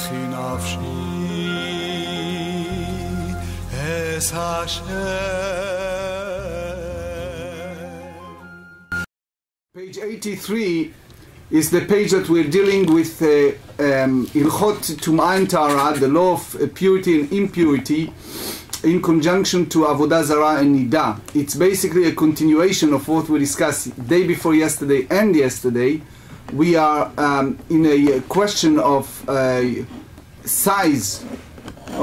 וכי נפשי es Hashem. Page 83 is the page that we're dealing with Hilchot Tum'ain Tara, the law of purity and impurity, in conjunction to Avodah Zarah and Nida. It's basically a continuation of what we discussed day before yesterday and yesterday. We are in a question of size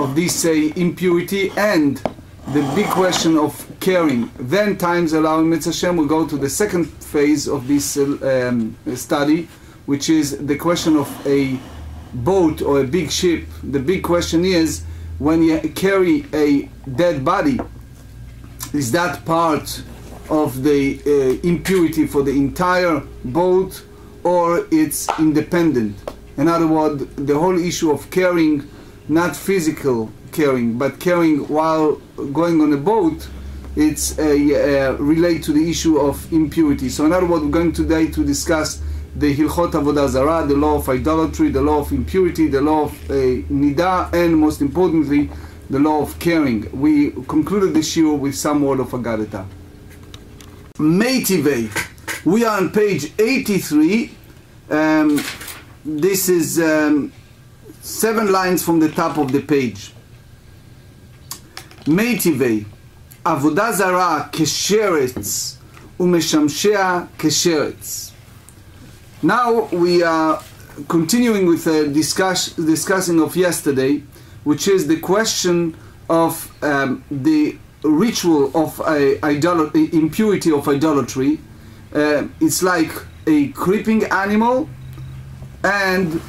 of this impurity and the big question of caring. Then, times allowing, Mitzvah Hashem, we'll go to the second phase of this study, which is the question of a boat or a big ship. The big question is, when you carry a dead body, is that part of the impurity for the entire boat, or it's independent? In other words, the whole issue of carrying, not physical carrying, but carrying while going on a boat, it's relate to the issue of impurity. So in other words, we're going today to discuss the Hilchot Avodah Zarah, the law of idolatry, the law of impurity, the law of Nida, and most importantly, the law of caring. We concluded the shiur with some word of Agadata. Meitivei. We are on page 83. This is 7 lines from the top of the page. Meitivei. Avodah Zarah kesheretz umeshamshea kesheretz. Now we are continuing with the discussing of yesterday, which is the question of the ritual of impurity of idolatry. It's like a creeping animal and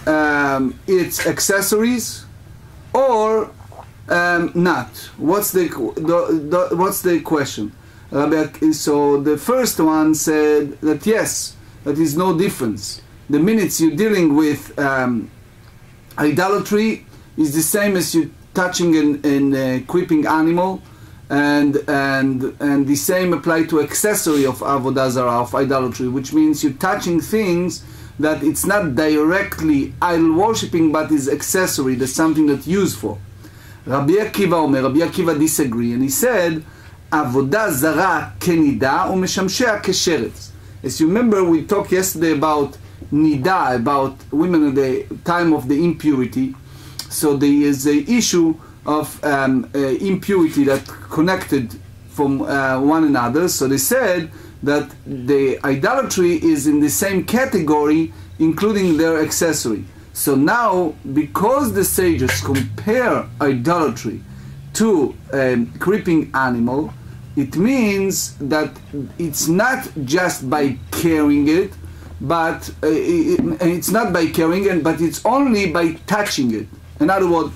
its accessories, or not. What's the question? So the first one said that yes, that is no difference. The minutes you're dealing with idolatry is the same as you touching a creeping animal, and the same apply to accessory of Avodah Zarah, of idolatry, which means you're touching things that it's not directly idol worshipping, but is accessory. That's something that's used for. Rabbi Akiva disagreed, and he said, Avodah Zarah kenida umeshamshea kesheretz. As you remember, we talked yesterday about Nida, about women at the time of the impurity. So there is the issue of impurity that connected from one another. So they said that the idolatry is in the same category, including their accessory. So now, because the sages compare idolatry to a creeping animal, it means that it's not just by carrying it, but it's not by carrying it, but it's only by touching it. In other words,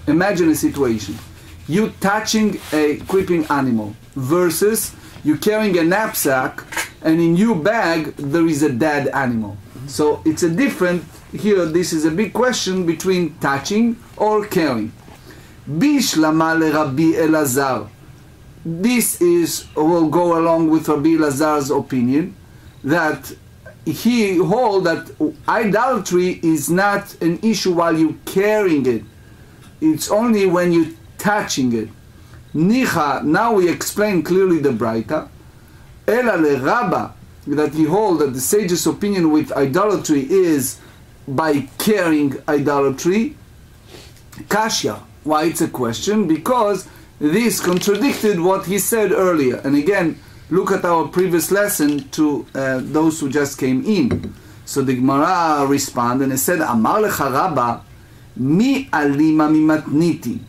imagine a situation. You touching a creeping animal versus you carrying a knapsack and in your bag there is a dead animal. So it's a different, here this is a big question between touching or carrying. Bishlama le Rabbi Elazar. This will go along with Rabbi Elazar's opinion, that he holds that idolatry is not an issue while you're carrying it. It's only when you're touching it. Nicha, now we explain clearly the Braita. Ela le Rabba, that he holds that the sage's opinion with idolatry is by carrying idolatry. Kashya. Why it's a question? Because this contradicted what he said earlier. And again, look at our previous lesson to those who just came in. So the GEMARA responded and it said, Amar lecha Rabba, mi alima mimatniti.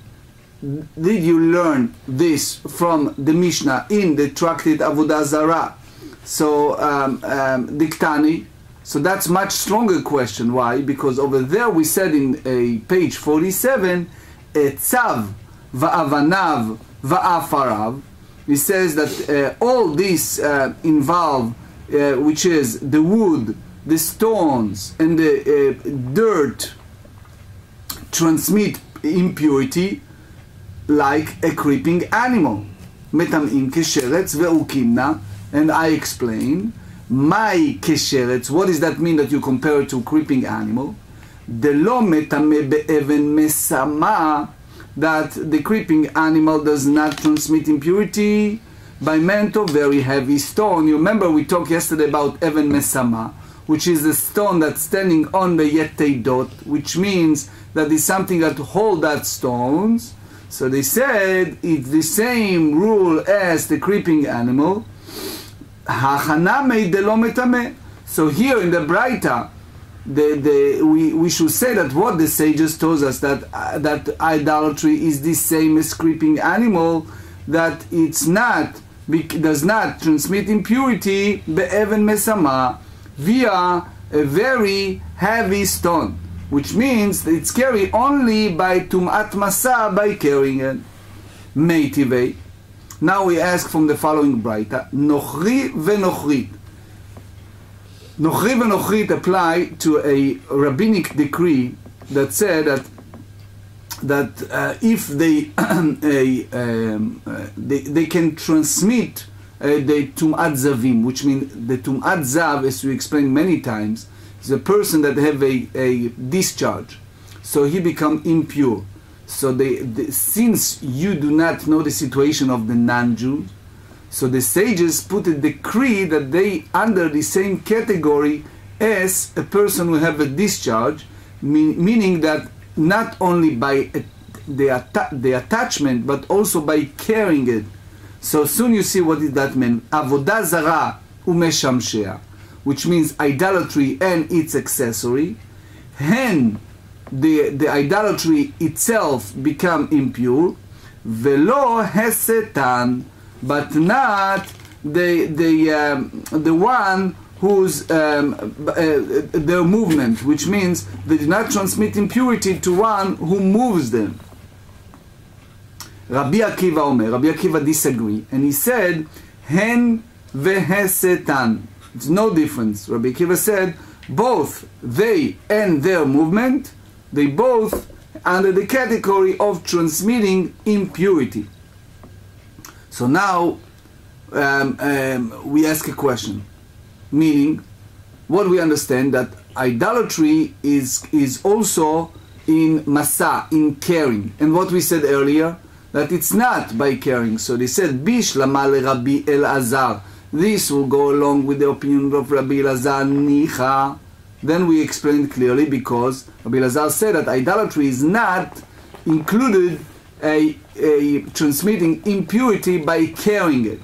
Did you learn this from the Mishna in the Tractate Avodah Zarah? So, Diktani. So that's much stronger question. Why? Because over there we said in page 47, Etzav va'avanav va'afarav. He says that all this involve, which is the wood, the stones, and the dirt, transmit impurity like a creeping animal. Metamim kesheretz ve'ukimna. And I explain, my kesheretz, what does that mean that you compare it to a creeping animal? דלא מטמא באבן מסמה, that the creeping animal does not transmit impurity by mento, very heavy stone. You remember we talked yesterday about even mesama, which is the stone that's standing on the yetei, which means that is something that hold that stones. So they said it's the same rule as the creeping animal. So here in the Braita, we should say that what the sages told us, that idolatry is the same as creeping animal, that it's not, does not transmit impurity be'even mesama, via a very heavy stone, which means it's carried only by tum'at masa, by carrying it. Meitivei. Now we ask from the following Braita, nochri ve'nochrit. Nochri ve'nochrit apply to a rabbinic decree that said that if they they can transmit the tum'at zavim, which means the tum'at zav, as we explained many times, is a person that have a discharge, so he become impure. So since you do not know the situation of the non-Jew, so the sages put a decree that they under the same category as a person who have a discharge, meaning that not only by the attachment, but also by carrying it. So soon you see what that means. Avodah zara umeshamshea, which means idolatry and its accessory. Hen, the idolatry itself become impure. Velo hesetan, but not the one whose their movement, which means they do not transmit impurity to one who moves them. Rabbi Akiva disagree, and he said, hen vehesetan. It's no difference. Rabbi Akiva said, both they and their movement, they both under the category of transmitting impurity. So now we ask a question, meaning what we understand, that idolatry is also in masa, in caring, and what we said earlier, that it's not by caring. So they said bishlama le Rabbi Elazar, this will go along with the opinion of Rabbi Elazar nicha. Then we explained clearly, because Rabbi Elazar said that idolatry is not included a transmitting impurity by carrying it.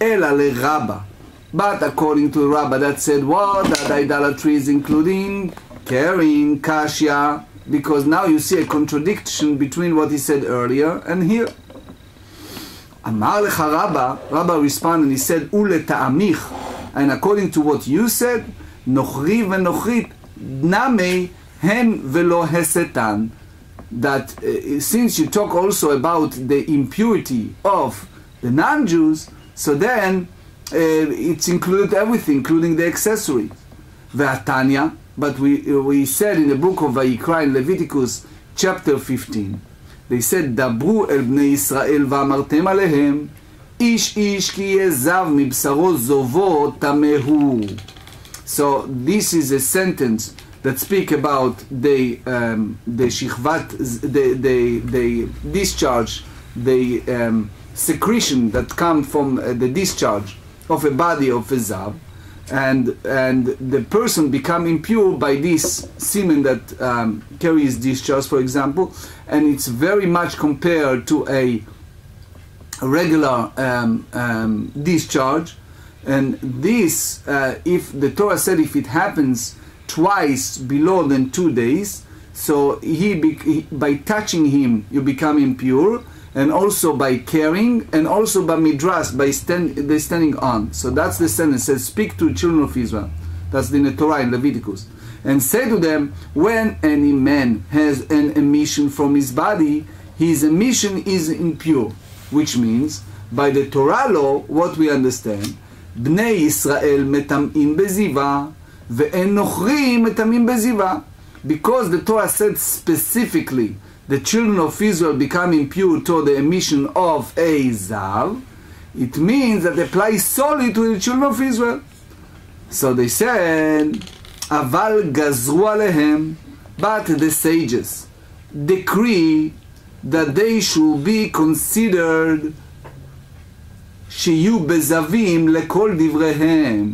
Ela le Rabba. But according to the Rabba that said what? That idolatry is including carrying, kashya, because now you see a contradiction between what he said earlier and here. Amar lecha Rabba, Rabba responded and he said, ule ta'amich, and according to what you said, nochri v'nochrit name hen velo hesetan, that since you talk also about the impurity of the non-Jews, so then it's included everything, including the accessories. Ve'atanya, but we said in the book of Vayikra in Leviticus chapter 15, they said, Dabru el bnei Yisrael va'amartem alehem, ish ish ki yezav mibsaro zovo tamehu. So this is a sentence that speak about the shichvat, the discharge, the secretion that come from the discharge of a body of a zav, and the person become impure by this semen that carries discharge, for example, and it's very much compared to a regular discharge. And this, if the Torah said if it happens twice below than 2 days, so by touching him you become impure, and also by carrying, and also by midras, by standing on. So that's the sentence. It says, speak to the children of Israel. That's in the Torah in Leviticus. And say to them, when any man has an emission from his body, his emission is impure. Which means, by the Torah law, what we understand, Bnei Yisrael metam'im beziva, ve'en nochrim metam'im beziva. Because the Torah said specifically, the children of Israel become impure to the emission of a zav, it means that it applies solely to the children of Israel. So they said, אבל גזרו עליהם, but the sages decree that they should be considered שיהיו בזווים לכל דבריהם,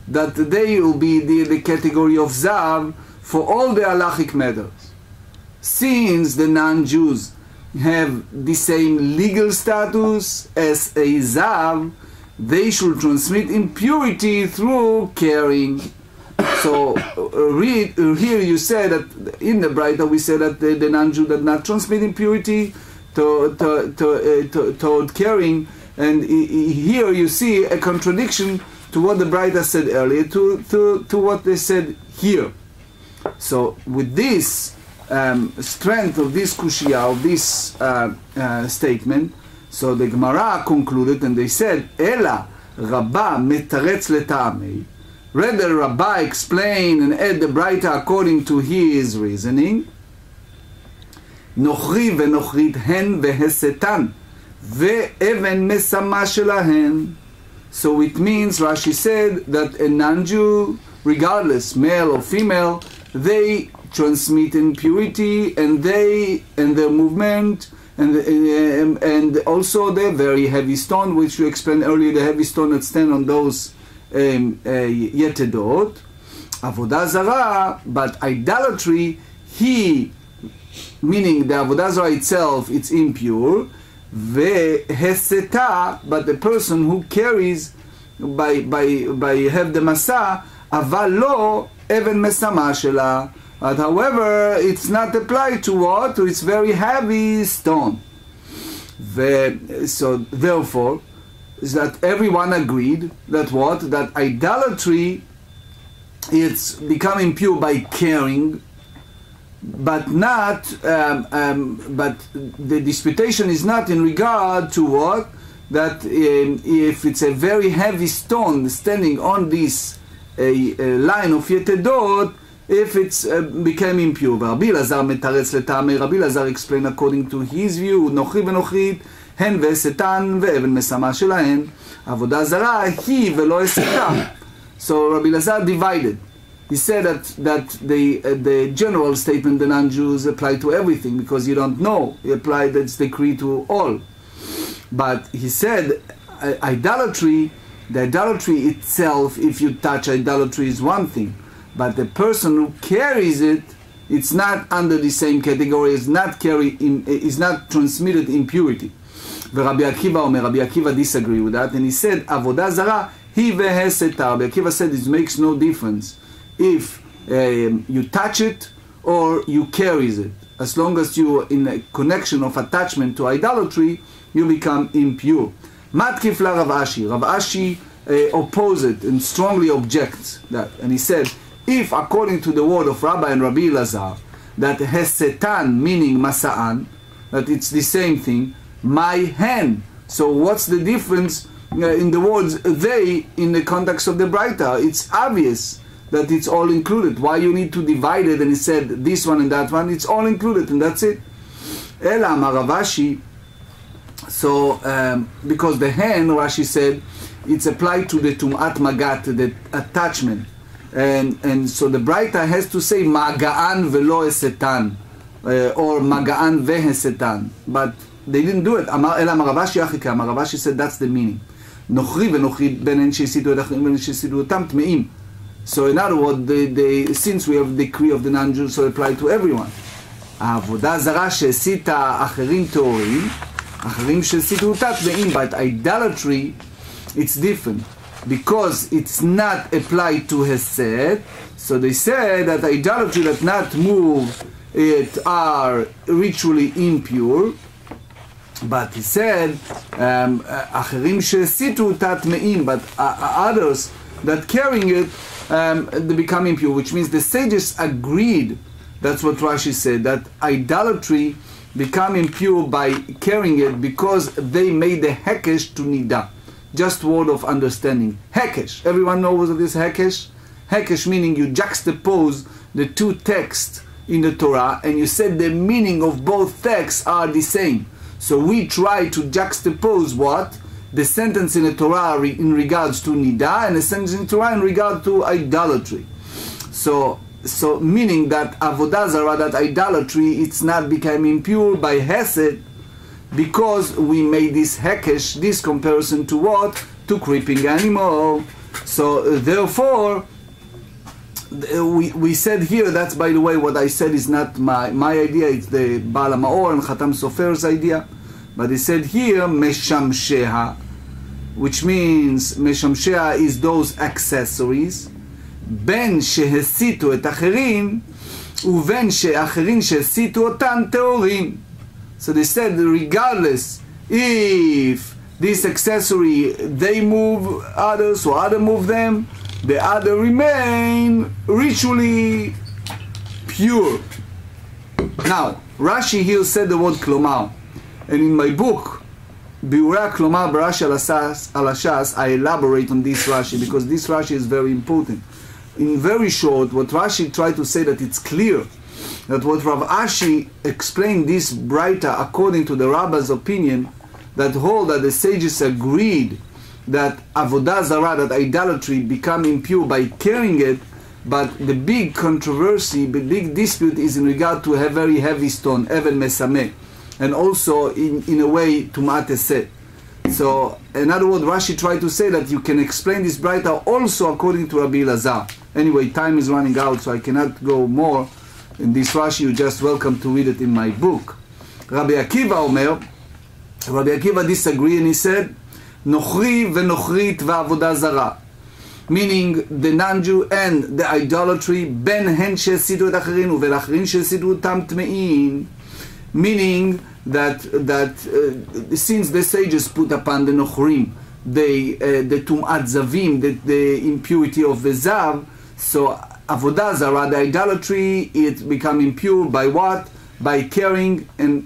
that they will be the category of zav for all the halachic matters. Since the non-Jews have the same legal status as a zav, they should transmit impurity through caring. So here you say that in the Braita we say that the non-Jew does not transmit impurity toward caring, and here you see a contradiction to what the Braita said earlier to what they said here. So with this strength of this kushia, of this statement, so the GEMARA concluded and they said, Ela Rabba metaretz leta'amei. Rather, Rabbi explain and add the Braita according to his reasoning. Nochri v'nochrit hen vehesetan ve'even mesama shelahen. So it means, Rashi said, that a non-Jew, regardless, male or female, they transmit impurity, and their movement, and also the very heavy stone, which we explained earlier, the heavy stone that stand on those yetedot, avodah zarah, but idolatry, meaning the avodah zarah itself, it's impure, veheseta, but the person who carries by have the masa, aval lo even mesama shela. However, it's not applied to what? To its very heavy stone. So therefore, is that everyone agreed that what? That idolatry, it's become impure by caring, but not. But the disputation is not in regard to what? That if it's a very heavy stone standing on this line of yetedot, if it's became impure. Rabbi Lazar metaretz leta'amei. Rabbi Lazar explained according to his view, nochri v'nochrit hen ve'esetan ve'even mesama shelahen. Avodah zarah hi ve'lo eseta. So Rabbi Lazar divided. He said that the general statement, the non-Jews apply to everything because you don't know. He applied that decree to all. But he said idolatry, the idolatry itself, if you touch idolatry, is one thing. But the person who carries it, it's not under the same category, is not transmitted impurity. Rabbi Akiva disagreed with that, and he said, Avodah zarah hi veheseta. Rabbi Akiva said it makes no difference if you touch it or you carries it. As long as you are in a connection of attachment to idolatry, you become impure. Matkif la Rav Ashi. Rav Ashi opposed and strongly objects that, and he said, if according to the word of Rabbi and Rabbi Lazar, that hesetan meaning masa'an, that it's the same thing, my hand. So what's the difference in the words they in the context of the Braita? It's obvious that it's all included. Why you need to divide it? And he said this one and that one, it's all included and that's it. Ela amar Rav Ashi. So because the hand, Rashi said, it's applied to the tum'at magat, the attachment. And so the Braita has to say maga'an velo esetan, or maga'an vehesetan, but they didn't do it. Amar ela Rav Ashi achika. Rav Ashi said that's the meaning. Nochri v'nochri ben sheisidu et achrim ben sheisidu tam tmeim. So in other words, since we have the decree of the non-Jews, so apply to everyone. העבודה זרה שהסיתה אחרים טהורים, אחרים שהסיתו אותה טמאים, but idolatry, it's different. Because it's not applied to Hesed, so they say that idolatry that not move it are ritually impure, but he said, אחרים שהסיתו אותה טמאים, but others that carrying it, they become impure, which means the sages agreed, that's what Rashi said, that idolatry become impure by carrying it because they made the hekesh to nida. Just word of understanding. Hekesh. Everyone knows what is hekesh? Hekesh meaning you juxtapose the two texts in the Torah and you said the meaning of both texts are the same. So we try to juxtapose what? The sentence in the Torah in regards to nida and the sentence in the Torah in regard to idolatry. So meaning that avodah zarah, that idolatry, it's not becoming impure by hesed, because we made this hekesh, this comparison to what? To creeping animal. So therefore, we said here, that's by the way, what I said is not my idea, it's the Baal HaMaor and Khatam Sofer's idea. But he said here, meshamsheha, which means meshamsheha is those accessories, ben shehesitu et acherin, uven she'acherin shehesitu otan teorim. So they said, regardless if this accessory, they move others or others move them, the other remain ritually pure. Now, Rashi here said the word klomar, and in my book, Biura Klomar Barashi al Ashas, I elaborate on this Rashi, because this Rashi is very important. In very short, what Rashi tried to say, that it's clear that what Rav Ashi explained this Braita according to the Rabbah's opinion, that hold that the sages agreed that avodah zarah, that idolatry, become impure by carrying it, but the big controversy, the big dispute is in regard to a very heavy stone, even mesameh, and also in a way tumat eseh. So in other words, Rashi tried to say that you can explain this Braita also according to Rabbi Elazar. Anyway, time is running out, so I cannot go more in this Rashi. You're just welcome to read it in my book. Rabbi Akiva disagreed, and he said, Nochri v'nochrit v'avodah zarah, meaning the non-Jew and the idolatry, ben hen she'esitu et acherin uvel acherin she'esitu tam tme'in, meaning that since the sages put upon the nochrim the tum'at zavim, the impurity of the zav, so avodah zarah, the idolatry, it become impure by what? By carrying and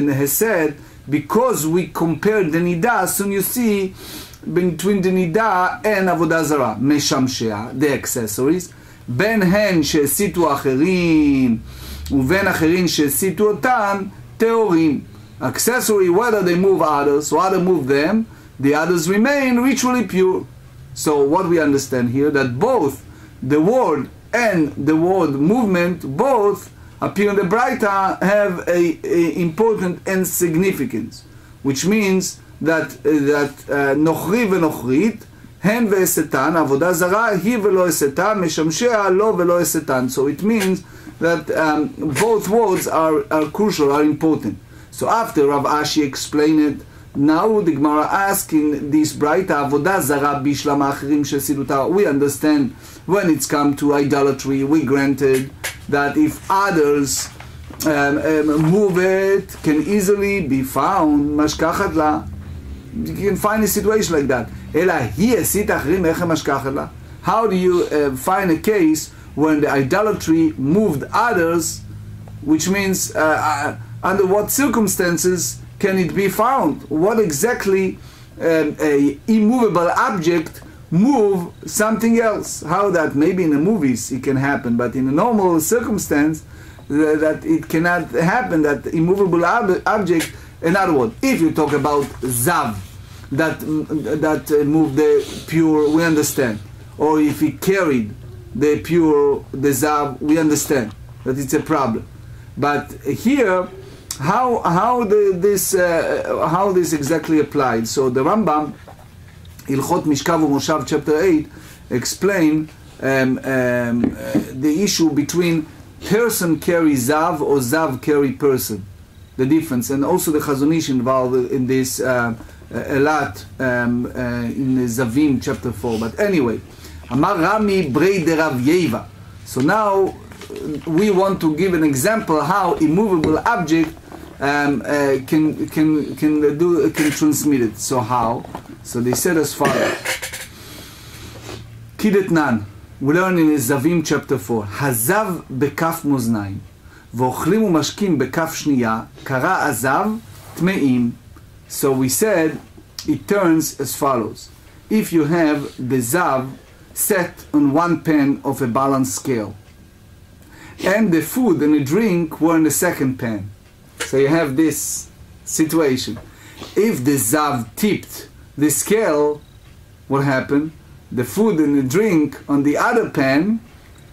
hesed, because we compare the nida. Soon you see between the nida and avodah zarah, meshamshea, the accessories, ben hen she'esitu acherin uven acherin she'esitu otan teorim. Accessory, whether they move others or others move them, the others remain ritually pure. So what we understand here, that both the word and the word movement, both appear in the Braita, have a important and significance, which means that nochri v'nochrit hen ve'esetan, avodah zarah hi ve'lo esetan, meshamshea lo ve'lo esetan. So it means that both words are crucial, are important. So after Rav Ashi explained it, now the GEMARA asking this Braita, avodah zarah bishlam achirim shesiduta. We understand when it's come to idolatry, we granted that if others move it, can easily be found mashkachat la. You can find a situation like that. How do you find a case when the idolatry moved others, which means under what circumstances can it be found? What exactly a immovable object move something else? How that maybe in the movies it can happen, but in a normal circumstance that it cannot happen, that immovable object. In other words, if you talk about zav, that moved the pure, we understand. Or if he carried the pure, the zav, we understand that it's a problem. But here, how this exactly applied? So the Rambam, Hilchot Mishkav Moshav, chapter 8, explain the issue between person carry zav or zav carry person, the difference, and also the Chazon Ish involved in this a lot in Zavim chapter 4. But anyway, Amar Rami Brei de Rav Yeva. So now we want to give an example how immovable object can transmit it. So how? So they said as follows. Kidetnan. We learn in Zavim chapter 4. Hazav bekaf moznaim, ואוכלים ומשקים בכף שנייה, קרא עזב טמאים. So we said it turns as follows. If you have the zav set on one pan of a balanced scale, and the food and the drink were in the second pan, so you have this situation. If the zav tipped the scale, what happened? The food and the drink on the other pan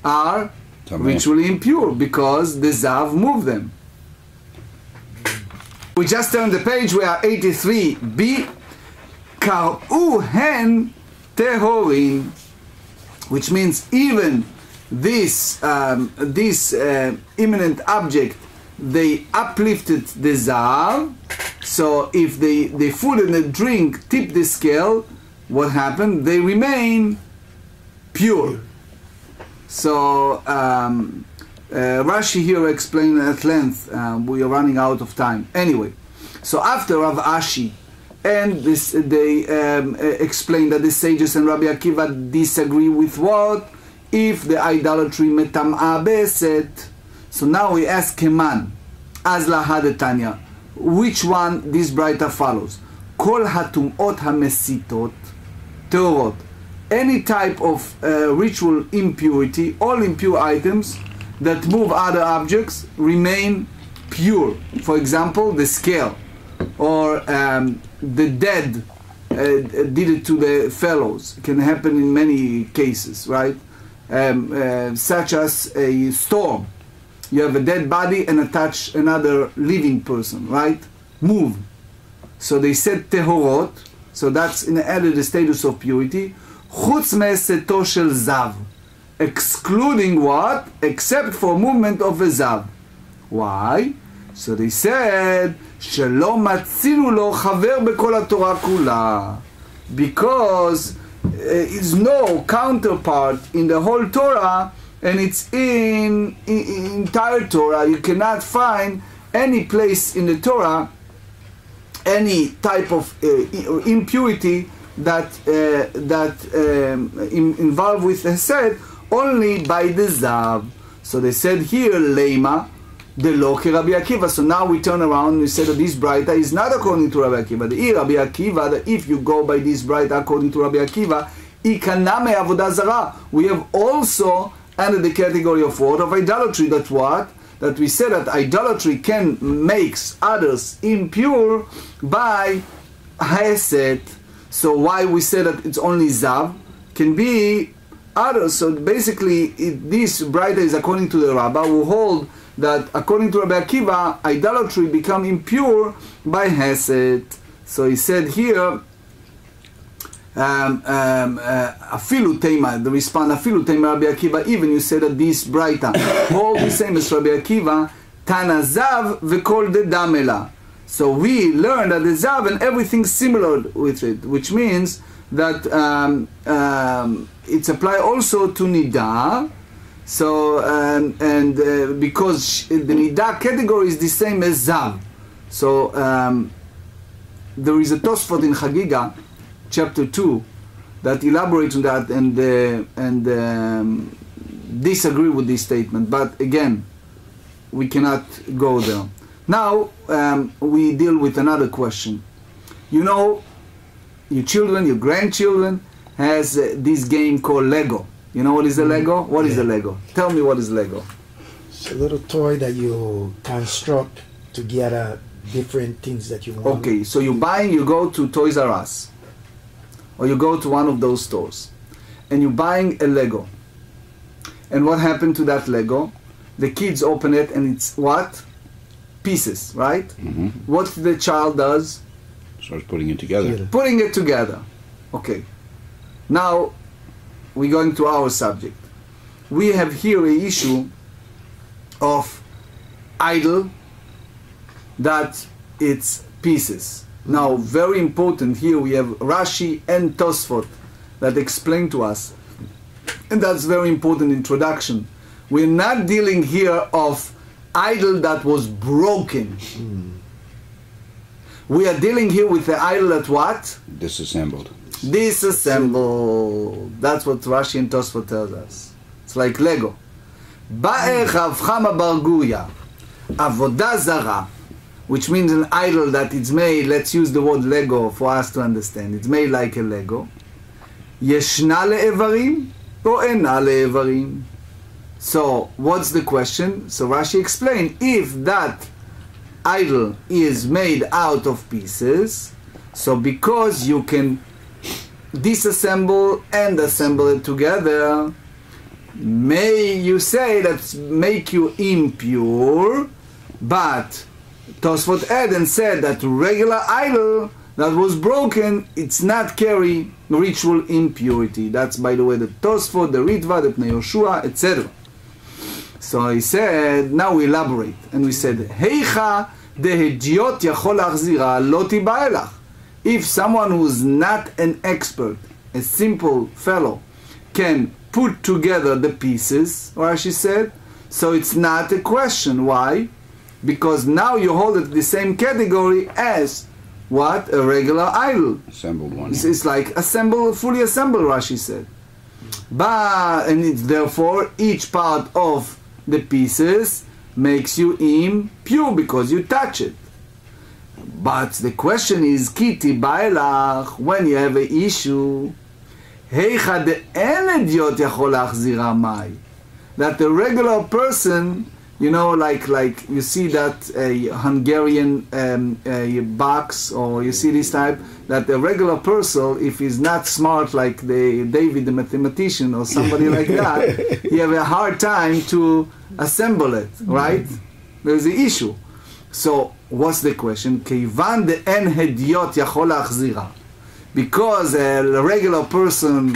are ritually impure because the Zav moved them. We just turned the page, we are 83b. Kar'u hen tehorin, which means even this imminent object, they uplifted the Zav. So if the food and the drink tip the scale, what happened? They remain pure. So Rashi here explained at length. We are running out of time. Anyway, so after Rav Ashi and this, they explain that the sages and Rabbi Akiva disagree with what? If the idolatry metam'a beset. So now we ask Keman, as lahadetanya, which one this Braita follows? Kol hatumot hamesitot teorot. Any type of ritual impurity, all impure items that move other objects remain pure. For example, the scale, or the dead did it to the fellows. It can happen in many cases, right? Such as a storm. You have a dead body and attach another living person, right? Move. So they said tehorot, so that's in the status of purity. Chutz me'eseto shel zav, excluding what? Except for movement of a zav. Why? So they said, שלא מצינו לו חבר בכל התורה כולה, because it's no counterpart in the whole Torah, and it's in entire Torah. You cannot find any place in the Torah any type of impurity that involved with Hesed, only by the Zav. So they said here, Lema, the lo Rabbi Akiva. So now we turn around and we say that this Braita is not according to Rabbi Akiva. The Rabbi Akiva, that if you go by this Braita according to Rabbi Akiva, ikaname avodah zara. We have also under the category of what? Of idolatry. That what? That we say that idolatry can makes others impure by Hesed. So why we say that it's only Zav? Can be others. So basically this Braita is according to the Rabbah, who hold that according to Rabbi Akiva, idolatry become impure by Hesed. So he said here, afilu teima, the response, afilu teima Rabbi Akiva, even you say that this Braita hold the same as Rabbi Akiva, Tana Zav v'kol de damela. So we learn that the Zav and everything similar with it, which means that it's applied also to Nida. So because the Nida category is the same as Zav. So there is a Tosfot in Chagiga, chapter 2, that elaborates on that and disagree with this statement. But again, we cannot go there. Now we deal with another question. You know, your children, your grandchildren has this game called Lego. You know what is a Lego? What is a Lego? Tell me what is Lego. It's a little toy that you construct together different things that you want. Okay, so you go to Toys R Us, or you go to one of those stores, and you're buying a Lego. And what happened to that Lego? The kids open it and it's what? Pieces, right? Mm-hmm. What the child does? Starts putting it together. Putting it together. Okay. Now, we're going to our subject. We have here an issue of idol that it's pieces. Now, very important here, we have Rashi and Tosfot that explain to us, and that's very important introduction. We're not dealing here of idol that was broken. We are dealing here with the idol that what? Disassembled. Disassembled. That's what Rashi and Tosfot tells us. It's like Lego. Ba'ech avchama barguya, avodah zara, which means an idol that it's made, let's use the word Lego for us to understand. It's made like a Lego. Yeshna le'evarim or ena le'evarim. So, what's the question? So Rashi explained, if that idol is made out of pieces, so because you can disassemble and assemble it together, may you say that make you impure, but Tosfot add and said that regular idol that was broken, it's not carry ritual impurity. That's, by the way, the Tosfot, the Ritva, the Pnei Yoshua, etc. So he said, now we elaborate, and we said, Heicha dehediot yachol achzira lo tiba elach. If someone who's not an expert, a simple fellow, can put together the pieces, Rashi said, so it's not a question. Why? Because now you hold it the same category as what? A regular idol. Assembled one. It's like fully assembled, Rashi said. But, and it's therefore each part of the pieces makes you impure because you touch it. But the question is, Kiti Bailach, when you have an issue, Heicha de en idiot yachol achzira mai. That the regular person, you know, like you see that a Hungarian a box, or you see this type, that the regular person, if he's not smart like the David the mathematician or somebody like that, he have a hard time to assemble it, right? There's the issue. So what's the question? Keivan de en hediot yachol achzira. Because a regular person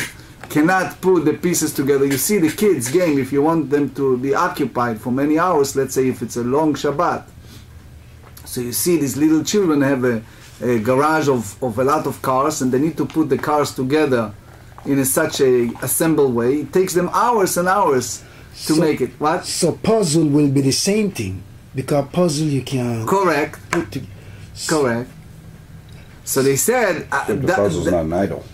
cannot put the pieces together. You see the kids' game, if you want them to be occupied for many hours, let's say if it's a long Shabbat. So you see these little children have a garage of a lot of cars, and they need to put the cars together in such a assembled way. It takes them hours and hours to make it. What? So puzzle will be the same thing, because puzzle you can... Correct. Correct. So they said... the puzzle's not an idol.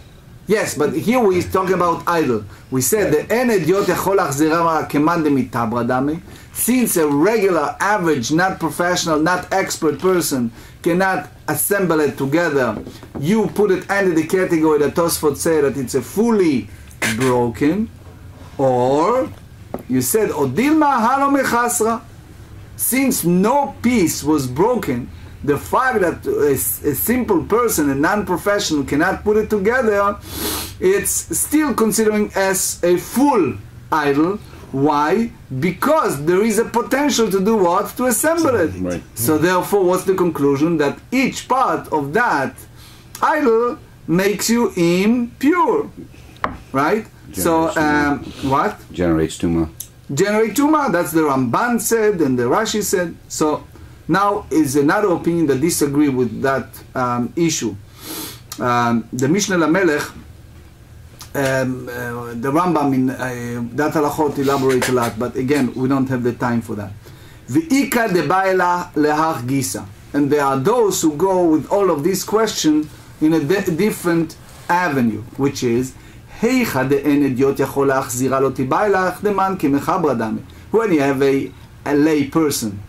Yes, but here we're talking about idol. We said the en idiot yachol achzira keman demitabra dami. Since a regular, average, not professional, not expert person cannot assemble it together, you put it under the category that Tosfot said that it's a fully broken, or you said odilma halo mechasra. Since no piece was broken, the fact that a simple person, a non-professional, cannot put it together, it's still considering as a full idol. Why? Because there is a potential to do what? To assemble it. Right. So therefore, what's the conclusion? That each part of that idol makes you impure. Right? So, what? Generates tuma. Generate tuma. That's the Ramban said and the Rashi said. So, now is another opinion that disagree with that issue. The Mishnah Lamelech, the Rambam in that halachot elaborate a lot, but again, we don't have the time for that. V'ika debaila lehach gisa. And there are those who go with all of these questions in a different avenue, which is, heicha de'en idiot yachol achzira lo tibailach deman kemechabra dami. When you have a lay person,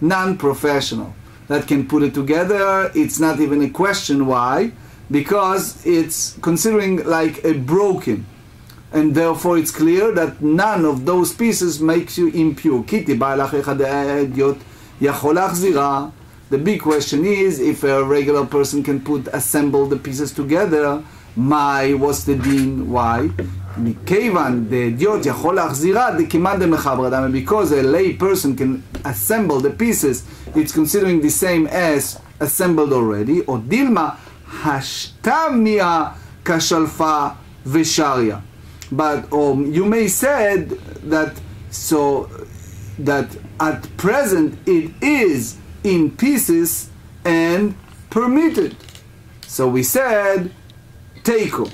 non-professional, that can put it together, it's not even a question. Why? Because it's considering like a broken, and therefore it's clear that none of those pieces makes you impure. The big question is, if a regular person can assemble the pieces together, what's the din? Why? Because a lay person can assemble the pieces, it's considering the same as assembled already. Or dilma hashtamia kashalfa vesharia. But you may said that that at present it is in pieces and permitted. So we said teiko.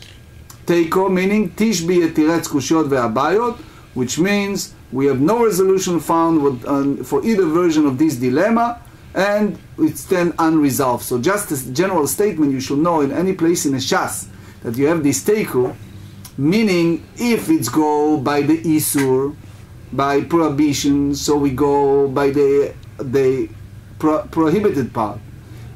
Teiko meaning tishbi etiretz kushot ve'abayot, which means we have no resolution found for either version of this dilemma, and it's then unresolved. So just as a general statement, you should know in any place in a shas that you have this teiko, meaning if it's go by the isur, by prohibition, so we go by the prohibited part.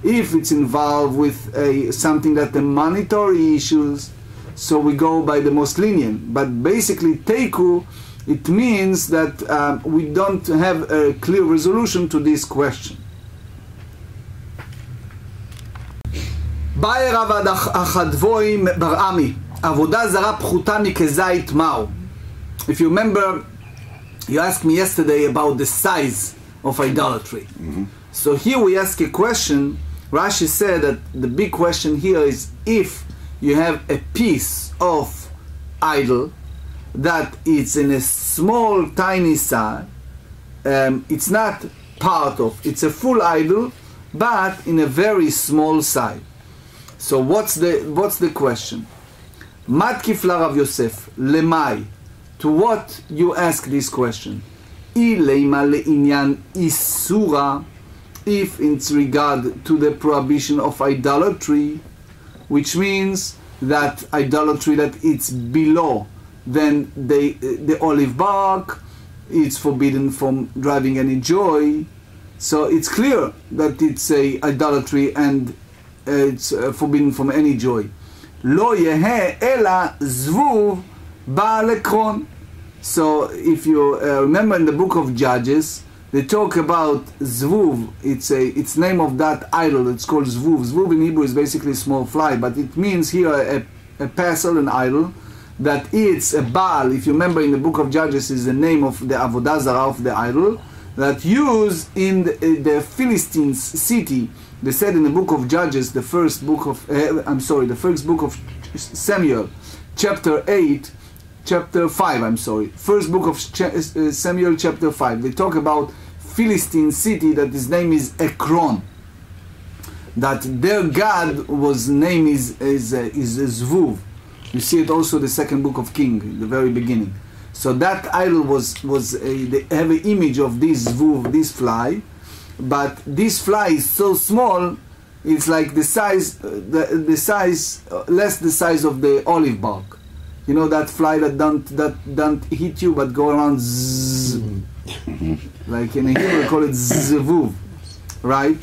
If it's involved with something that the monetary issues, so we go by the most lenient. But basically, teiku, it means that we don't have a clear resolution to this question. באי רב החדבוי ברעמי, עבודה זרה פחותה מכזית מהו. if you remember, you asked me yesterday about the size of idolatry. So here we ask a question. Rashi said that the big question here is, if you have a piece of idol that it's in a small tiny size, it's not part of, it's a full idol, but in a very small size. So what's the question? Matkif la Rav Yosef, lemai, to what you ask this question? Ileima leinyan isura, if it's regard to the prohibition of idolatry, which means that idolatry that it's below then the olive bark, it's forbidden from driving any joy. So it's clear that it's a idolatry and it's forbidden from any joy. Lo yehe ela zvuv ba'al ekron. So if you remember in the book of Judges, they talk about zvuv. It's name of that idol. It's called zvuv. Zvuv in Hebrew is basically a small fly, but it means here a pestle, an idol, that it's a Baal. If you remember in the book of Judges, is the name of the avodah zarah of the idol that used in the Philistines city. They said in the book of Judges, the first book of the first book of Samuel, chapter 8. Chapter 5, first book of Samuel, chapter 5. They talk about Philistine city that his name is Ekron. That their god was name is Zvuv. You see it also the second book of King, the very beginning. So that idol they have an image of this Zvuv, this fly, but this fly is so small, it's like the size, less the size of the olive bark. You know that fly that don't hit you but go around zzz. Like in Hebrew we call it zvuv, right?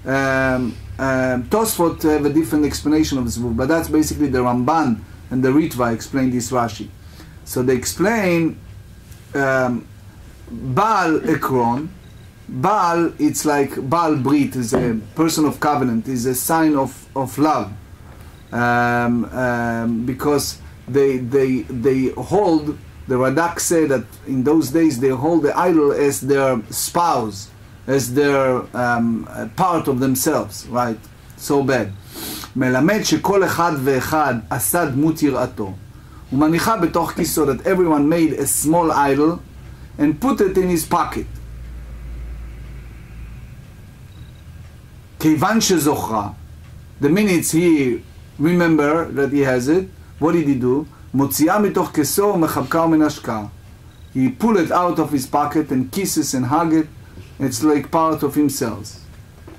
Tosfot have a different explanation of zvuv, but that's basically the Ramban and the Ritva explain this Rashi. So they explain Baal Ekron. Baal, it's like Baal Brit, is a person of covenant, is a sign of love, because they hold, the Radak said that in those days they hold the idol as their spouse, as their part of themselves, right? So bad. מלמד שכל אחד ואחד עשה דמות יראתו ומניחה בתוך כיסו, that everyone made a small idol and put it in his pocket. כיוון שזוכרה, the minutes he remember that he has it, what did he do? מוציאה מתוך כיסו ומחבקה ומנשקה. He pull it out of his pocket and kisses and hug it. It's like part of himself.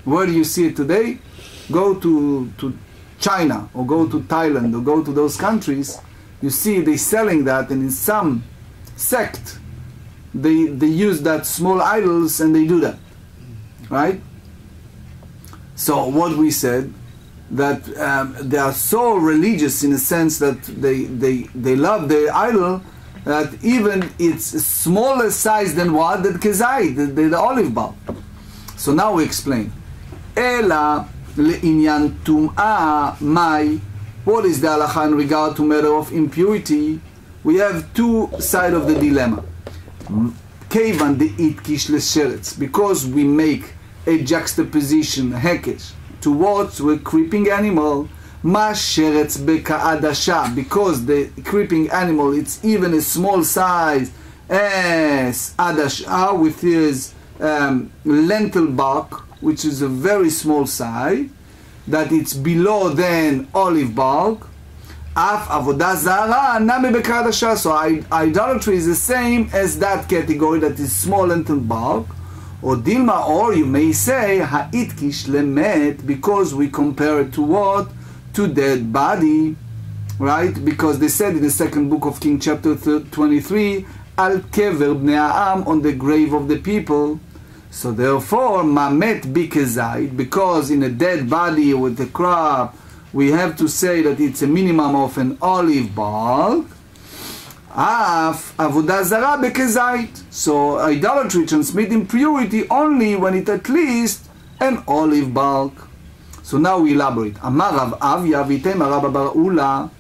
Where do you see it today? Go to China or go to Thailand or go to those countries, you see they selling that, and in some sect they use that small idols and they do that, right? So what we said, that they are so religious in a sense that they love their idol, that even it's smaller size than what? That kezai, the olive bulb. So now we explain. Ela le'inyan tum'ah mai. What is the halacha in regard to matter of impurity? We have two sides of the dilemma. Kevan de'itkish lesheretz, because we make a juxtaposition, hekesh, towards a creeping animal, ma sheretz beka'adasha, because the creeping animal, it's even a small size as adasha, with his lentil bark, which is a very small size, that it's below than olive bark. Af avodah zara nami beka'adasha. So idolatry is the same as that category, that is small lentil bark. Or dilma, or you may say ha'itkish lemet, because we compare it to what? To dead body, right? Because they said in the second book of King, chapter 23, al kever bnei ha'am, on the grave of the people. So therefore, mamet bikezait, because in a dead body with a crop, we have to say that it's a minimum of an olive bark. Af avodah zara bekezait. So idolatry transmits impurity only when it at least an olive bark. So now we elaborate. Amar Rav Avya v'itema Rabba bar Ula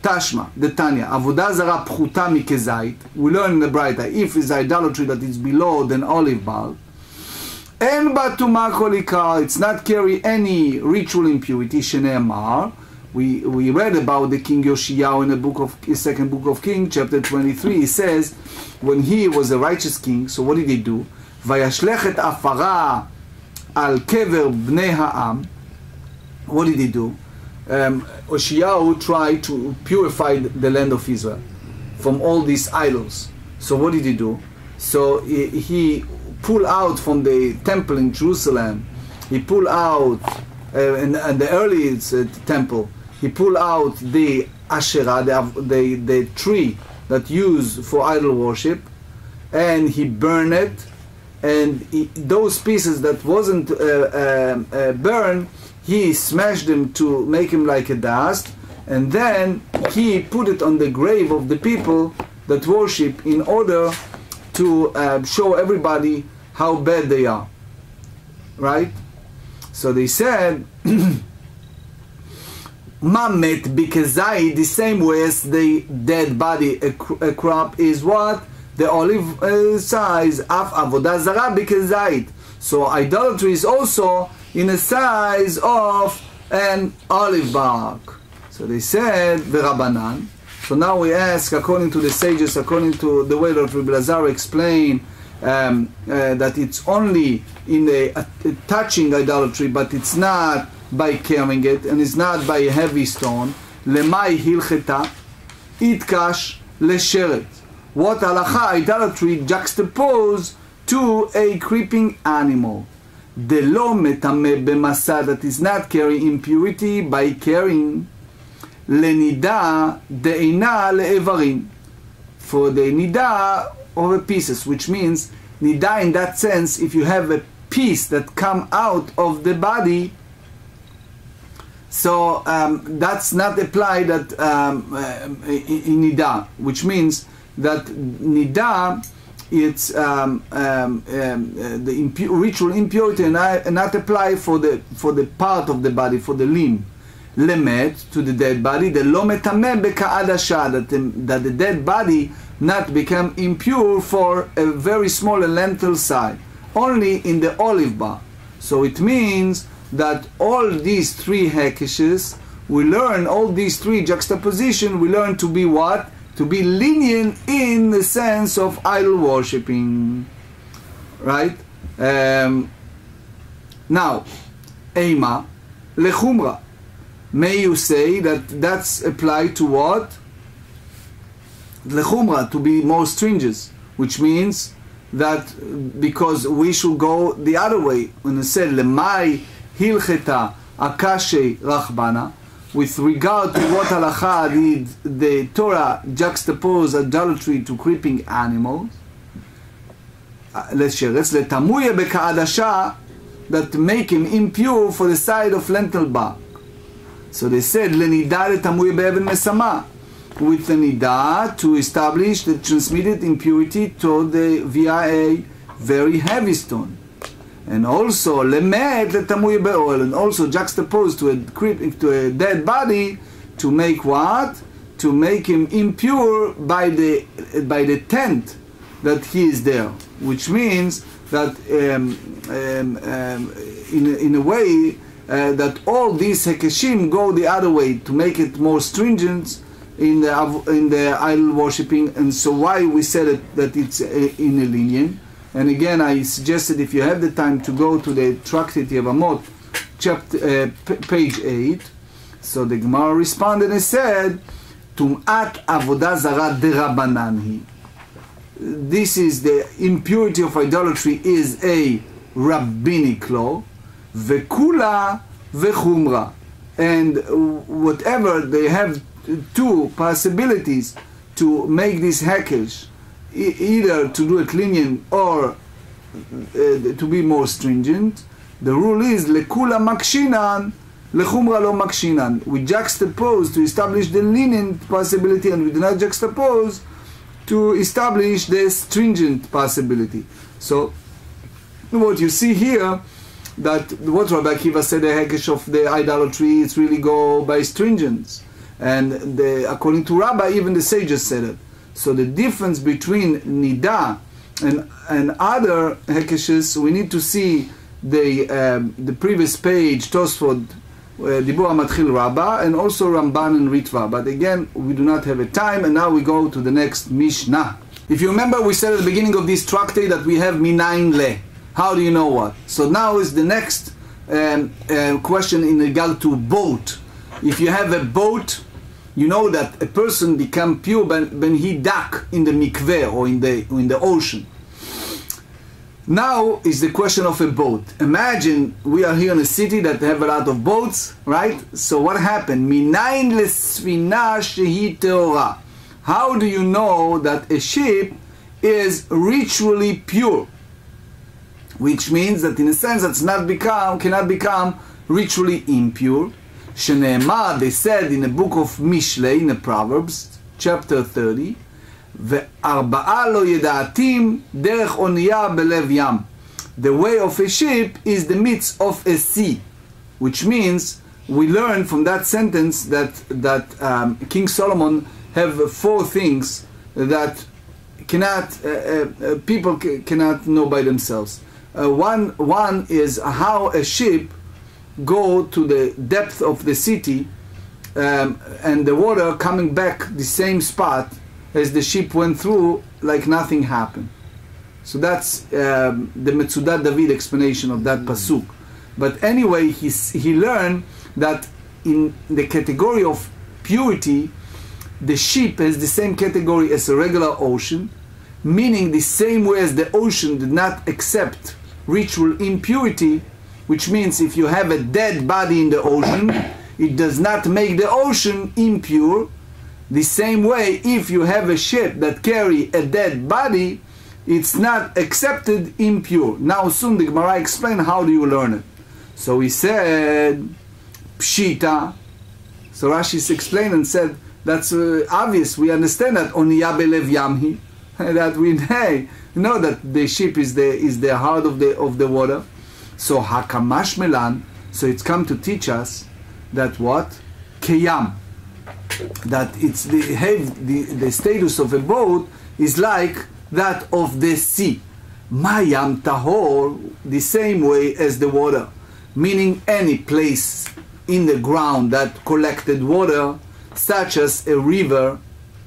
Tashma, the Tanya, Avodah Zara Pchuta Mikezait. We learn in the Braita, if it's idolatry that is below than olive bark, En Batuma Kolikar, it's not carry any ritual impurity, Shene'emar. We read about the king Yoshiyahu in the book of second book of Kings, chapter 23. He says, when he was a righteous king, so what did he do? Vayashlechet afara al kever bnei ha'am. What did he do? Yoshiyahu tried to purify the land of Israel from all these idols. So what did he do? So he pulled out from the temple in Jerusalem. He pulled out in the early temple. He pulled out the Asherah, the tree that used for idol worship, and he burned it. And those pieces that wasn't burned, he smashed them to make them like a dust, and then he put it on the grave of the people that worship in order to show everybody how bad they are. Right? So they said, Mamet bikezai, the same way as the dead body, a crop is what? The olive size of avodah zara bikezait. So idolatry is also in the size of an olive bark. So they said, V'Rabanan. So now we ask, according to the sages, according to the way that Rabbi Lazar explained, that it's only in the touching idolatry, but it's not by carrying it, and it's not by a heavy stone. Lemai hilcheta, itkash lesheret. What halacha idolatry juxtaposed to a creeping animal. The lo metame b'masa, that is not carrying impurity by carrying. Lenida de'ina le'evarim, for the nida of pieces, which means nida in that sense, if you have a piece that come out of the body, so that's not applied in nida, which means that nida, it's the ritual impurity and not apply for the part of the body, for the limb. Lemet, to the dead body, the lo metameh beka'adasha, that the dead body not become impure for a very small lentil size, only in the olive bark. So it means that all these three hekeshes, we learn all these three juxtaposition, we learn to be what? To be lenient in the sense of idol worshipping. Right? Now, Eima, lechumra. May you say that that's applied to what? Lechumra, to be more stringent, which means that because we should go the other way. When it said lemai hilcheta akashe rachbana, with regard to what halacha did the Torah juxtapose idolatry to creeping animals, letamuye beka'adasha, that make him impure for the side of lentil bark. So they said, lenida letamuye be'even mesama, with the nida to establish the transmitted impurity to the via a very heavy stone. And also lemet letamuye be'oil, and also juxtaposed to a dead body to make what? To make him impure by the tent that he is there, which means that in a way that all these hekeshim go the other way to make it more stringent in the idol worshipping. And so why we said that it's in a lenient. And again, I suggested if you have the time to go to the Tractate Yevamot, chapter page 8. So the GEMARA responded and said, Tum'at avodah zara derabanan hi. This is the impurity of idolatry is a rabbinic law. Vekula vechumra, and whatever they have two possibilities to make this hekesh, either to do it lenient or to be more stringent. The rule is lekula makshinan, lechumra lo makshinan. We juxtapose to establish the lenient possibility, and we do not juxtapose to establish the stringent possibility. So what you see here, that what Rabbi Akiva said, the hekesh of the idolatry, it's really go by stringence. And according to Rabbi, even the sages said it. So the difference between nida and other hekeshes, we need to see the previous page, Tosfot, Dibur HaMatchil Rabbah, and also Ramban and Ritva. But again, we do not have a time, and now we go to the next Mishnah. If you remember, we said at the beginning of this tractate that we have minayin le. How do you know what? So now is the next question in regard to boat. If you have a boat, you know that a person become pure when he duck in the mikveh or in the ocean. Now is the question of a boat. Imagine we are here in a city that have a lot of boats, right? So what happened? Minayin lesfina shehi teora. How do you know that a ship is ritually pure? Which means that in a sense that cannot become ritually impure. Shene'emar, they said in the book of Mishle, in the Proverbs, chapter 30, Ve'arba'a lo yeda'atim derech oniya belev yam. The way of a ship is the midst of a sea. Which means, we learn from that sentence that King Solomon have 4 things that people cannot know by themselves. One is how a ship go to the depth of the city and the water coming back the same spot as the ship went through, like nothing happened. So that's the Metzudat David explanation of that pasuk. But anyway, he learned that in the category of purity, the ship has the same category as a regular ocean, meaning the same way as the ocean did not accept ritual impurity, which means if you have a dead body in the ocean, it does not make the ocean impure. The same way, if you have a ship that carry a dead body, it's not accepted impure. Now soon the Gemara explain how do you learn it. So he said, Pshita. So Rashi explained and said, that's obvious, we understand that Oniya belev yamhi, that we know that the ship is the heart of the water. So Hakamash Melan, so it's come to teach us that what? Keyam. That it's the status of a boat is like that of the sea. Mayam tahor, the same way as the water. Meaning any place in the ground that collected water, such as a river,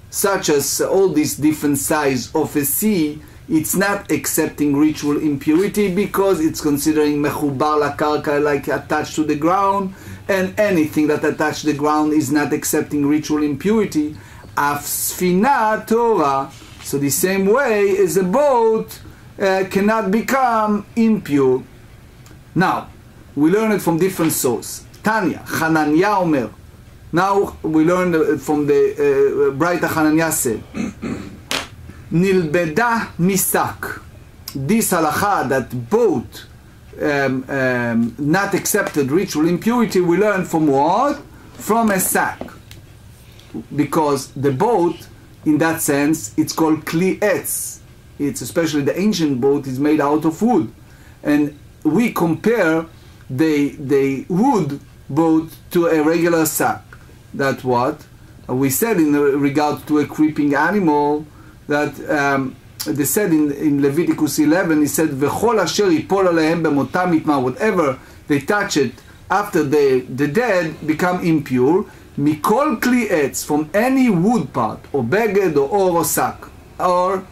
such as all these different size of a sea, it's not accepting ritual impurity because it's considering mechubar lakarka, like attached to the ground, and anything that attached to the ground is not accepting ritual impurity. Af sfina Torah. So the same way as a boat cannot become impure. Now, we learn it from different sources. Tanya, Hananya Omer. Now we learn from the Braita Hananya said, Nilbeda misak. This halacha that boat not accepted ritual impurity, we learn from what? From a sack. Because the boat, in that sense, it's called kli etz. It's especially the ancient boat is made out of wood. And we compare the wood boat to a regular sack. That what? We said in regard to a creeping animal, that they said in Leviticus 11, he said, V'chol asher yipol alehem b'motam itma, whatever they touch it after the dead become impure, mikol kli etz, from any wood part, or beged, or sack, or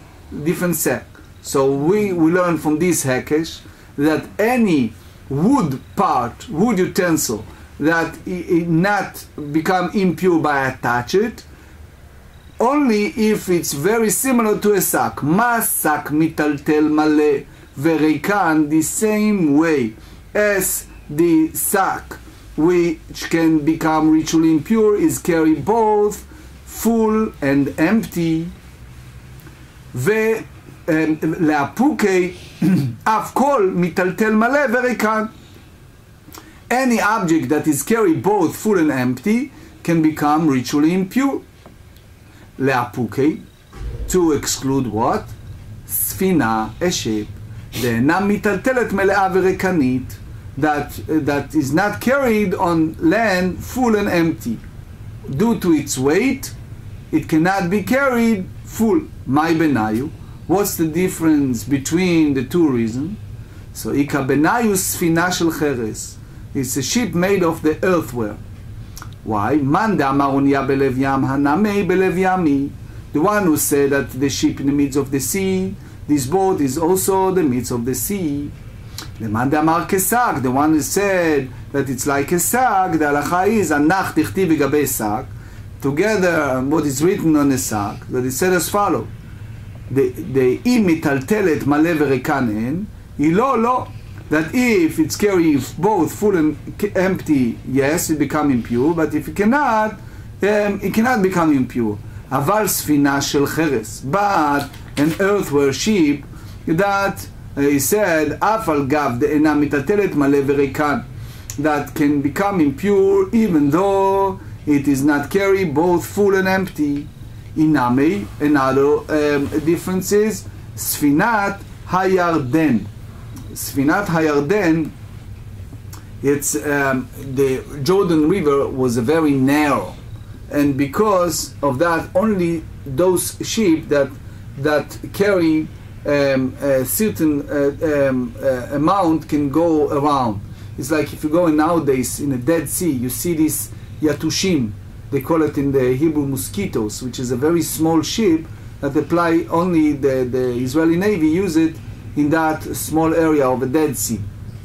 different sack. So we learn from this hekesh that any wood part, wood utensil, that it not become impure by attach it, only if it's very similar to a sack. Masak mitaltel male verikan, the same way as the sack which can become ritually impure is carry both full and empty. Ve leapuke af kol mitaltel male verikan. Any object that is carried both full and empty can become ritually impure. Leapuke, to exclude what? Sfina, a ship. De'ena mitaltelet melea verekanit, that is not carried on land full and empty. due to its weight, it cannot be carried full. My benayu. What's the difference between the two reasons? So, Ika benayu sfina shel cheres. It's a ship made of the earthware. Why? Man de'amar onia belev yam hanamei belev yami. The one who said that the ship in the midst of the sea, this boat is also the midst of the sea. The man de'amar kesak, the one who said that it's like a sack, the halacha is anach tichti v'gabei sack. Together, what is written on a sack, that is said as follows: the imitaltelet male v'rekan en, ilo. That if it's carrying both full and empty, yes, it becomes impure. But if it cannot become impure. Aval sfina shel cheres, but an earthware ship that he said afal gav de'ena mitaltelet male v'rekan, that can become impure even though it is not carry both full and empty. Iname, another difference is sfinat hayarden. Sfinat hayarden, it's the Jordan River was very narrow, and because of that, only those sheep that carry a certain amount can go around. It's like if you go nowadays in the Dead Sea, you see these yatushim, they call it in the Hebrew mosquitoes, which is a very small ship that apply only the Israeli Navy use it in that small area of the Dead Sea.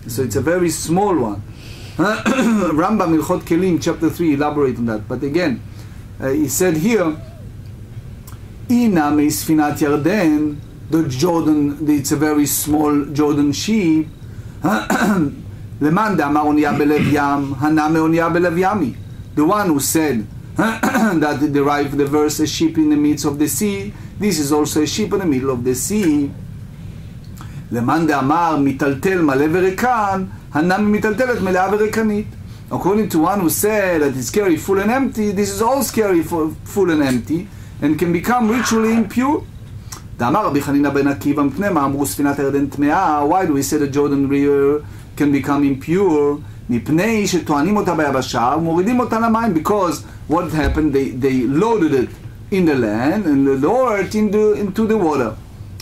So it's a very small one. Rambam Hilchot Kelim chapter 3 elaborate on that. But again, he said here, Ina me sfinat Yarden, the Jordan, it's a very small Jordan ship. Leman de'amar onia belev yam, haname onia belev yami. The one who said that derived the verse, a ship in the midst of the sea, this is also a ship in the middle of the sea. Leman de'amar mitaltel male v'rekan, hanami mitaltelet melea v'rekanit. According to one who said that it's carried full and empty, this is also carried full and empty, and can become ritually impure. De'amar Rabbi Chanina ben Akiva mipnei ma amru sfinat yarden tmea. Why do we say the Jordan River can become impure? מפני שטוענים אותה ביבשה ומורידים אותה למים, because what happened, they loaded it in the land and lowered it into the water.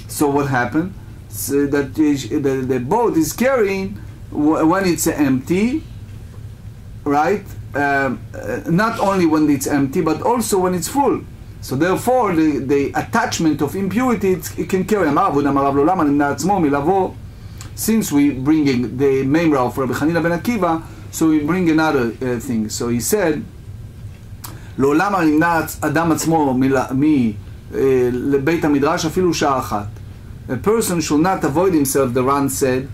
So what happened? So that the boat is carrying when it's empty, right? Not only when it's empty, but also when it's full. So therefore the attachment of impurity it can carry. Since we bringing the Memra of Rabbi Chanina ben Akiva, so we bring another thing. So he said, לעולם נמנע אדם עצמו לבית המדרש אפילו שעה אחת. A person should not avoid himself, the Ran said,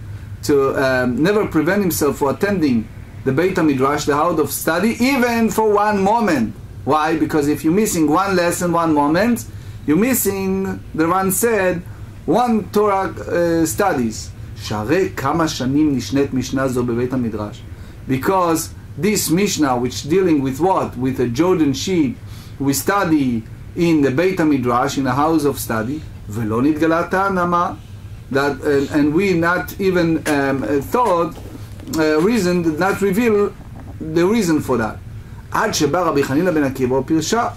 to never prevent himself from attending the Beit HaMidrash, the house of study, even for one moment. Why? Because if you're missing one lesson, one moment, you're missing, the Ran said, one Torah studies. שהרי כמה שנים נשנית משנה זו בבית המדרש. Because this Mishnah, which dealing with what? With a Jordan sheep, we study in the Beit HaMidrash, in the house of study, ולא נתגלה טענה, that and we not even thought, reason did not reveal the reason for that. עד שבא רבי חנינא בן עקיבא ופרשה,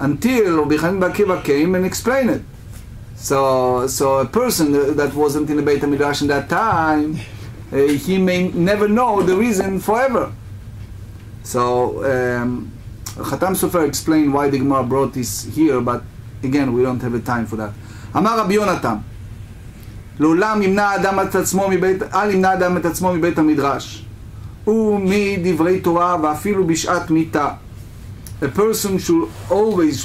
until רבי חנינא בן עקיבא came and explained it. So a person that wasn't in the Beit HaMidrash in that time, he may never know the reason forever. So Khatam Sofer explained why the Gemara brought this here, but again we don't have a time for that. אמר רבי יונתן, לעולם ימנע אדם את עצמו מבית המדרש ומדברי תורה ואפילו בשעת מיתה. A person should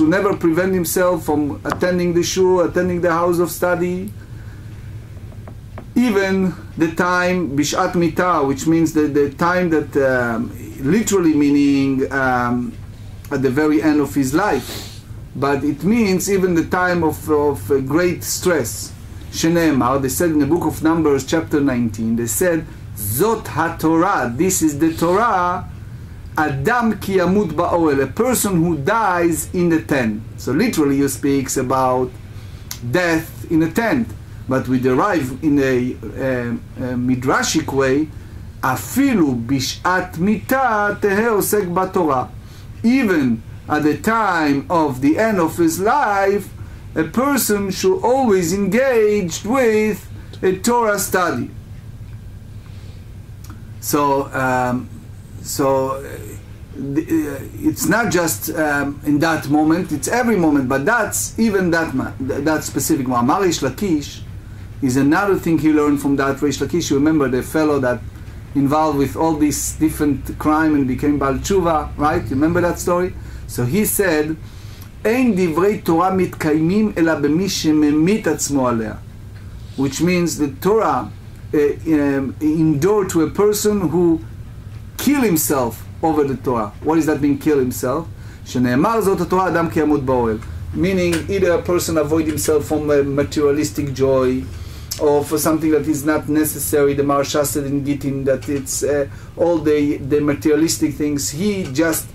never prevent himself from attending the shul, attending the house of study, even the time bishat mita, which means the time that literally meaning at the very end of his life, but it means even the time of great stress. Shene'emar, they said in the book of Numbers chapter 19, they said Zot HaTorah, this is the Torah. Adam ki yamut ba'oel, a person who dies in the tent. So literally he speaks about death in a tent, but we derive in a midrashic way, afilu bishat mita tehe osek b'torah. even at the time of the end of his life, a person should always engage with a Torah study. So, it's not just in that moment; it's every moment. But that's even that specific. Ma'amar Reish Lakish is another thing he learned from that Reish Lakish. You remember the fellow that involved with all these different crime and became Baal Tshuva, right? You remember that story? So he said, "Ein divrei Torah mitkayimim ela b'mi shememit atzmo alea," which means the Torah endured to a person who kill himself over the Torah. What does that mean, kill himself? שנאמר זאת התורה אדם כי ימות באוהל. Meaning either a person avoid himself from a materialistic joy, or for something that is not necessary. The Maharsha said in Gittin that it's all the materialistic things. He just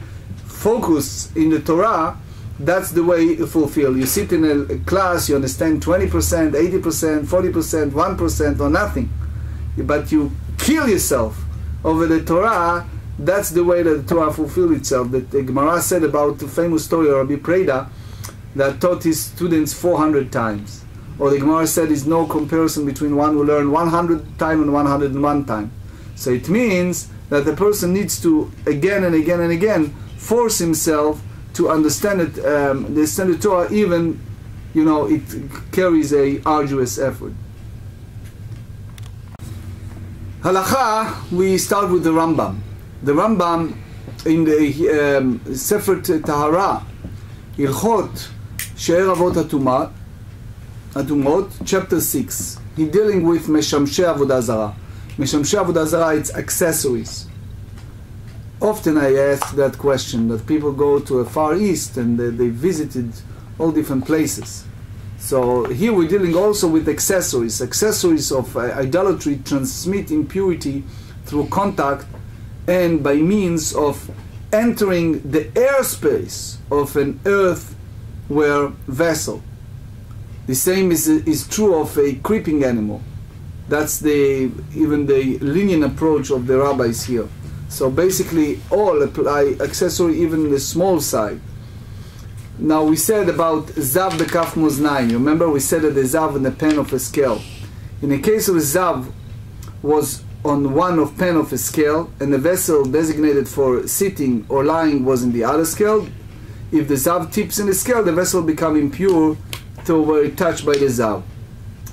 focus in the Torah. That's the way you fulfill. You sit in a class, you understand 20%, 80%, 40%, 1%, or nothing. But you kill yourself over the Torah. That's the way that the Torah fulfills itself. That the GEMARA said about the famous story of Rabbi Preda that taught his students 400 times. Or the GEMARA said is no comparison between one who learned 100 times and 101 times. So it means that the person needs to again and again and again force himself to understand it, the Torah, even, you know, it carries a arduous effort. Halacha, we start with the Rambam. The Rambam in the Sefer Tahara, Hilchot Shabbat Tractate chapter 6. He's dealing with Meshamshei Avodah Zarah. Meshamshei Avodah Zarah, it's accessories. Often I ask that question, that people go to a Far East and they visited all different places. So here we're dealing also with accessories. Accessories of idolatry transmit impurity through contact and by means of entering the airspace of an earthware vessel. The same is true of a creeping animal. That's even the lenient approach of the rabbis here. So basically all apply accessory, even the small side. Now we said about Zav Bekaf Moznaim. You remember we said that the Zav in the pen of a scale. In the case of a Zav was on one of pen of a scale and the vessel designated for sitting or lying was in the other scale. If the Zav tips in the scale, the vessel become impure till were touched by the Zav.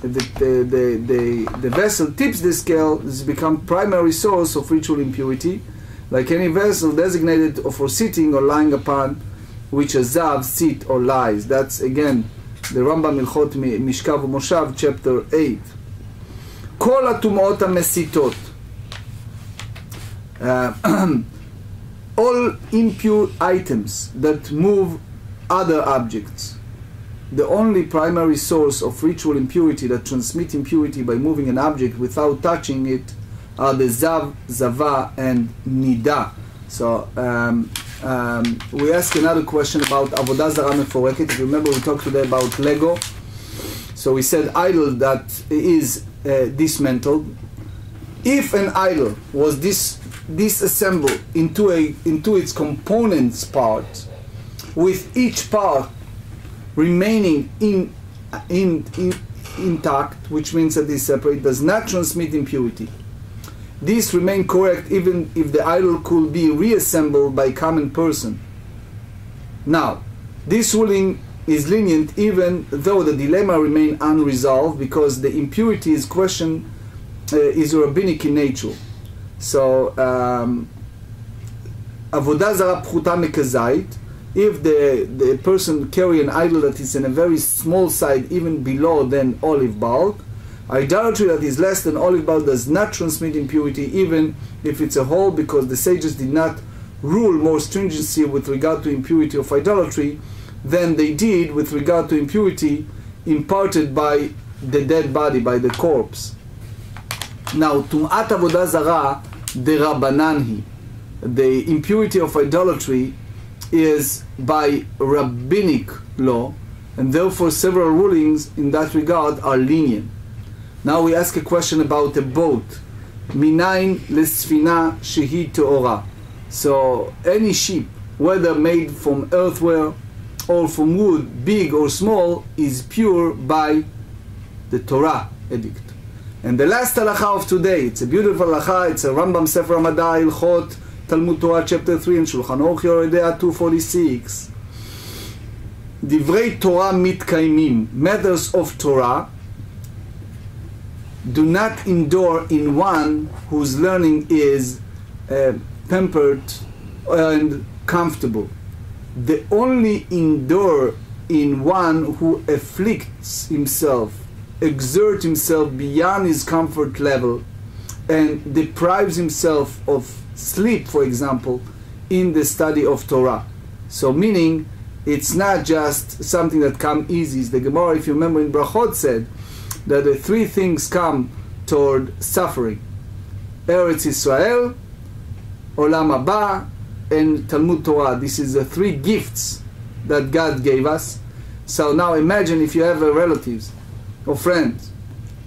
If the vessel tips the scale, this become primary source of ritual impurity, like any vessel designated for sitting or lying upon, which a Zav sit or lies. That's again the Rambam Hilchot Mishkav Moshav chapter 8. Kol hatumot hamesitot, all impure items that move other objects. The only primary source of ritual impurity that transmit impurity by moving an object without touching it are the Zav, Zava, and Nida. So we ask another question about Avodah Zarah Meforeket. If you remember, we talked today about Lego. So we said idol that is dismantled. If an idol was disassembled into its components parts, with each part remaining intact, which means that is separate, does not transmit impurity. This remain correct even if the idol could be reassembled by a common person. Now, this ruling is lenient even though the dilemma remain unresolved, because the impurity is question is rabbinic in nature. So, Avodah Zarah Pchuta Mekazait, if the person carry an idol that is in a very small side, even below than olive bulb, idolatry that is less than olive bulb does not transmit impurity, even if it's a whole, because the sages did not rule more stringency with regard to impurity of idolatry than they did with regard to impurity imparted by the dead body, by the corpse. Now, Tum'at Avodah Zarah de Rabbananhi, the impurity of idolatry is by rabbinic law, and therefore several rulings in that regard are lenient. Now we ask a question about a boat. Minayin lesfina shehi te'ora. So any ship whether made from earthenware or from wood, big or small, is pure by the Torah edict. And the last halacha of today, it's a beautiful halacha, it's a Rambam Sefer Hamadai, Hilchot Talmud Torah chapter 3 and Shulchan Aruch Yoreh De'ah 246. Divrei Torah mitkaimim, matters of Torah do not endure in one whose learning is pampered and comfortable. They only endure in one who afflicts himself, exerts himself beyond his comfort level, and deprives himself of sleep, for example, in the study of Torah. So meaning, it's not just something that comes easy. The GEMARA, if you remember in Brachot, said that the three things come toward suffering: Eretz Yisrael, Olam Haba, and Talmud Torah. This is the three gifts that God gave us. So now imagine if you have relatives or friends,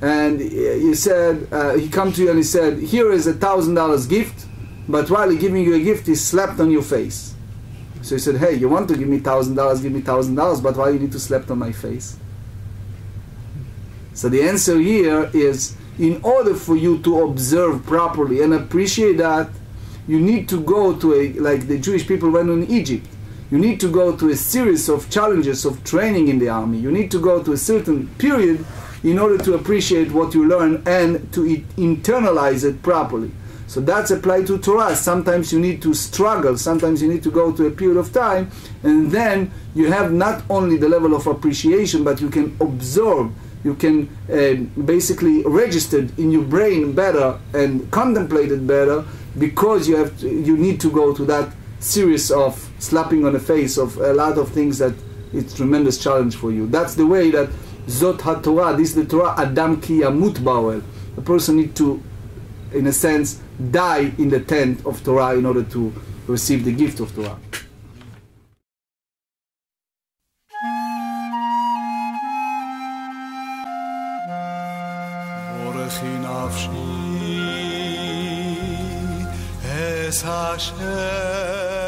and you said, he come to you and he said, here is $1,000 gift, but while he's giving you a gift, he slapped on your face. So he said, hey, you want to give me $1,000, give me $1,000, but why you need to slap on my face? So the answer here is, in order for you to observe properly and appreciate that, you need to go to like the Jewish people went in Egypt. You need to go to a series of challenges of training in the army. You need to go to a certain period in order to appreciate what you learn and to internalize it properly. So that's applied to Torah. Sometimes you need to struggle, sometimes you need to go to a period of time, and then you have not only the level of appreciation, but you can absorb, you can basically register it in your brain better and contemplate it better, because you need to go to that series of slapping on the face of a lot of things that it's tremendous challenge for you. That's the way that Zot HaTorah, this is the Torah, Adam ki yamut ba'oel. A person needs to, in a sense, die in the tent of Torah in order to receive the gift of Torah. es Hashem